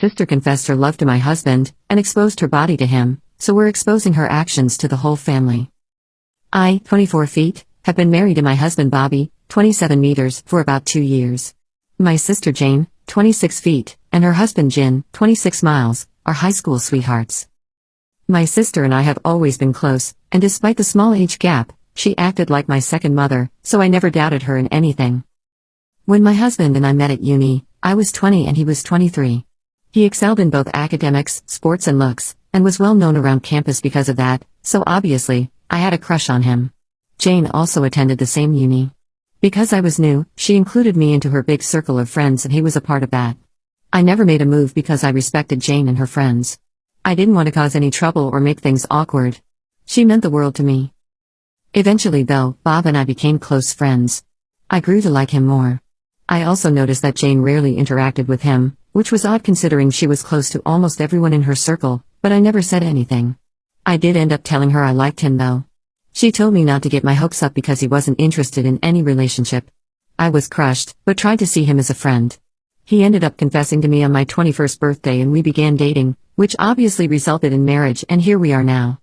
Sister confessed her love to my husband, and exposed her body to him, so we're exposing her actions to the whole family. I, 24 feet, have been married to my husband Bobby, 27 meters, for about 2 years. My sister Jane, 26 feet, and her husband Jin, 26 miles, are high school sweethearts. My sister and I have always been close, and despite the small age gap, she acted like my second mother, so I never doubted her in anything. When my husband and I met at uni, I was 20 and he was 23. He excelled in both academics, sports and looks, and was well known around campus because of that, so obviously, I had a crush on him. Jane also attended the same uni. Because I was new, she included me into her big circle of friends and he was a part of that. I never made a move because I respected Jane and her friends. I didn't want to cause any trouble or make things awkward. She meant the world to me. Eventually though, Bob and I became close friends. I grew to like him more. I also noticed that Jane rarely interacted with him, which was odd considering she was close to almost everyone in her circle, but I never said anything. I did end up telling her I liked him though. She told me not to get my hopes up because he wasn't interested in any relationship. I was crushed, but tried to see him as a friend. He ended up confessing to me on my 21st birthday and we began dating, which obviously resulted in marriage, and here we are now.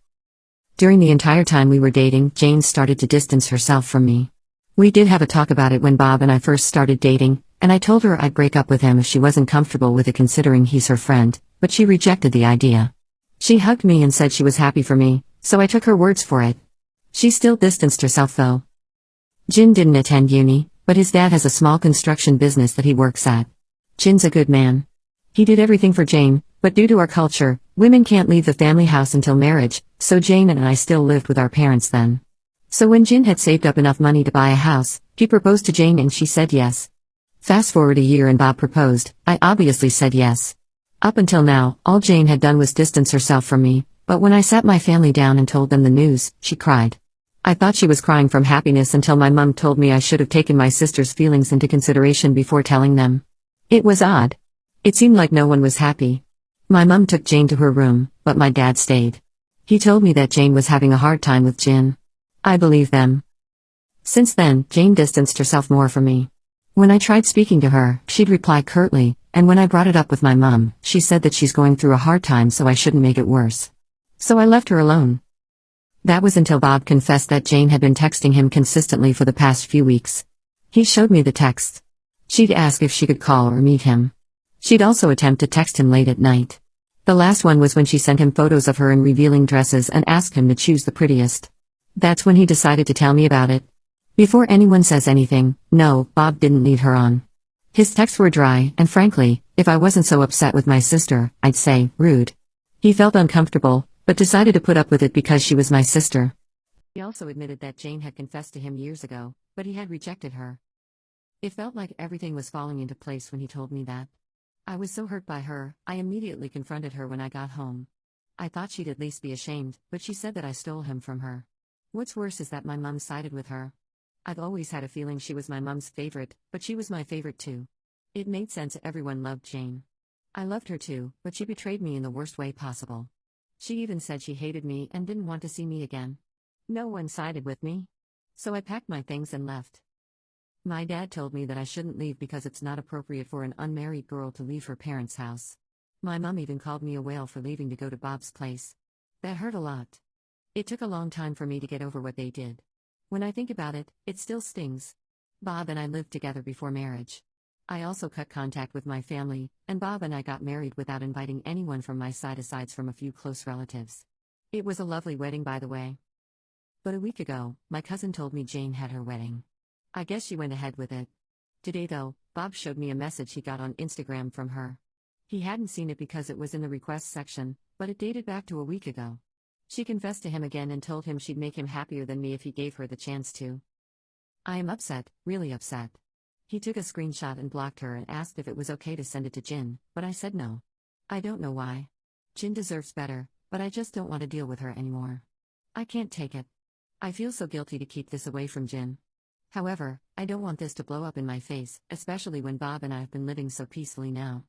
During the entire time we were dating, Jane started to distance herself from me. We did have a talk about it when Bob and I first started dating, and I told her I'd break up with him if she wasn't comfortable with it considering he's her friend, but she rejected the idea. She hugged me and said she was happy for me, so I took her words for it. She still distanced herself though. Jin didn't attend uni, but his dad has a small construction business that he works at. Jin's a good man. He did everything for Jane, but due to our culture, women can't leave the family house until marriage, so Jane and I still lived with our parents then. So when Jin had saved up enough money to buy a house, he proposed to Jane and she said yes. Fast forward a year and Bob proposed, I obviously said yes. Up until now, all Jane had done was distance herself from me, but when I sat my family down and told them the news, she cried. I thought she was crying from happiness until my mum told me I should have taken my sister's feelings into consideration before telling them. It was odd. It seemed like no one was happy. My mum took Jane to her room, but my dad stayed. He told me that Jane was having a hard time with Jin. I believe them. Since then, Jane distanced herself more from me. When I tried speaking to her, she'd reply curtly, and when I brought it up with my mum, she said that she's going through a hard time so I shouldn't make it worse. So I left her alone. That was until Bob confessed that Jane had been texting him consistently for the past few weeks. He showed me the texts. She'd ask if she could call or meet him. She'd also attempt to text him late at night. The last one was when she sent him photos of her in revealing dresses and asked him to choose the prettiest. That's when he decided to tell me about it. Before anyone says anything, no, Bob didn't lead her on. His texts were dry, and frankly, if I wasn't so upset with my sister, I'd say, rude. He felt uncomfortable, but decided to put up with it because she was my sister. He also admitted that Jane had confessed to him years ago, but he had rejected her. It felt like everything was falling into place when he told me that. I was so hurt by her, I immediately confronted her when I got home. I thought she'd at least be ashamed, but she said that I stole him from her. What's worse is that my mum sided with her. I've always had a feeling she was my mum's favorite, but she was my favorite too. It made sense everyone loved Jane. I loved her too, but she betrayed me in the worst way possible. She even said she hated me and didn't want to see me again. No one sided with me. So I packed my things and left. My dad told me that I shouldn't leave because it's not appropriate for an unmarried girl to leave her parents' house. My mum even called me a whale for leaving to go to Bob's place. That hurt a lot. It took a long time for me to get over what they did. When I think about it, it still stings. Bob and I lived together before marriage. I also cut contact with my family, and Bob and I got married without inviting anyone from my side aside from a few close relatives. It was a lovely wedding, by the way. But a week ago, my cousin told me Jane had her wedding. I guess she went ahead with it. Today though, Bob showed me a message he got on Instagram from her. He hadn't seen it because it was in the request section, but it dated back to a week ago. She confessed to him again and told him she'd make him happier than me if he gave her the chance to. I am upset, really upset. He took a screenshot and blocked her and asked if it was okay to send it to Jin, but I said no. I don't know why. Jin deserves better, but I just don't want to deal with her anymore. I can't take it. I feel so guilty to keep this away from Jin. However, I don't want this to blow up in my face, especially when Bob and I have been living so peacefully now.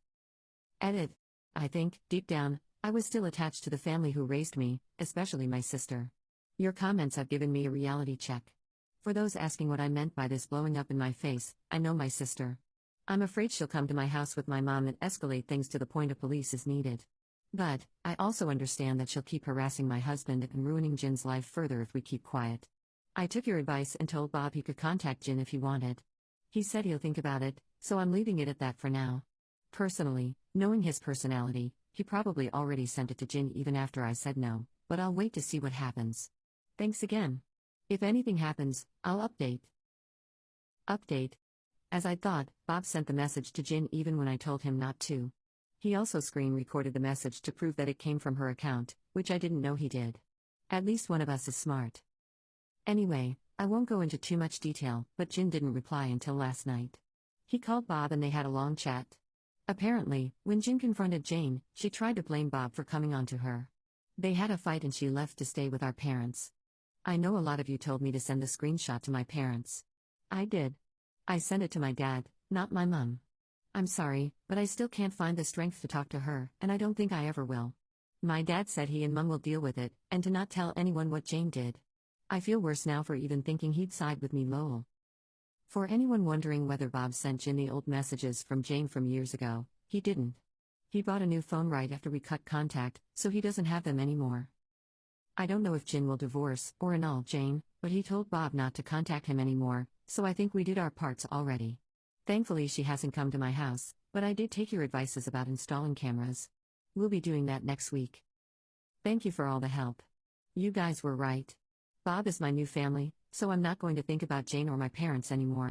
Edit. I think, deep down, I was still attached to the family who raised me, especially my sister. Your comments have given me a reality check. For those asking what I meant by this blowing up in my face, I know my sister. I'm afraid she'll come to my house with my mom and escalate things to the point of police is needed. But, I also understand that she'll keep harassing my husband and ruining Jin's life further if we keep quiet. I took your advice and told Bob he could contact Jin if he wanted. He said he'll think about it, so I'm leaving it at that for now. Personally, knowing his personality, he probably already sent it to Jin even after I said no, but I'll wait to see what happens. Thanks again. If anything happens, I'll update. Update. As I thought, Bob sent the message to Jin even when I told him not to. He also screen recorded the message to prove that it came from her account, which I didn't know he did. At least one of us is smart. Anyway, I won't go into too much detail, but Jin didn't reply until last night. He called Bob and they had a long chat. Apparently, when Jin confronted Jane, she tried to blame Bob for coming on to her. They had a fight and she left to stay with our parents. I know a lot of you told me to send the screenshot to my parents. I did. I sent it to my dad, not my mum. I'm sorry, but I still can't find the strength to talk to her, and I don't think I ever will. My dad said he and mum will deal with it, and to not tell anyone what Jane did. I feel worse now for even thinking he'd side with me, lol. For anyone wondering whether Bob sent Jin the old messages from Jane from years ago, he didn't. He bought a new phone right after we cut contact, so he doesn't have them anymore. I don't know if Jin will divorce or annul Jane, but he told Bob not to contact him anymore, so I think we did our parts already. Thankfully she hasn't come to my house, but I did take your advices about installing cameras. We'll be doing that next week. Thank you for all the help. You guys were right. Bob is my new family, so I'm not going to think about Jane or my parents anymore.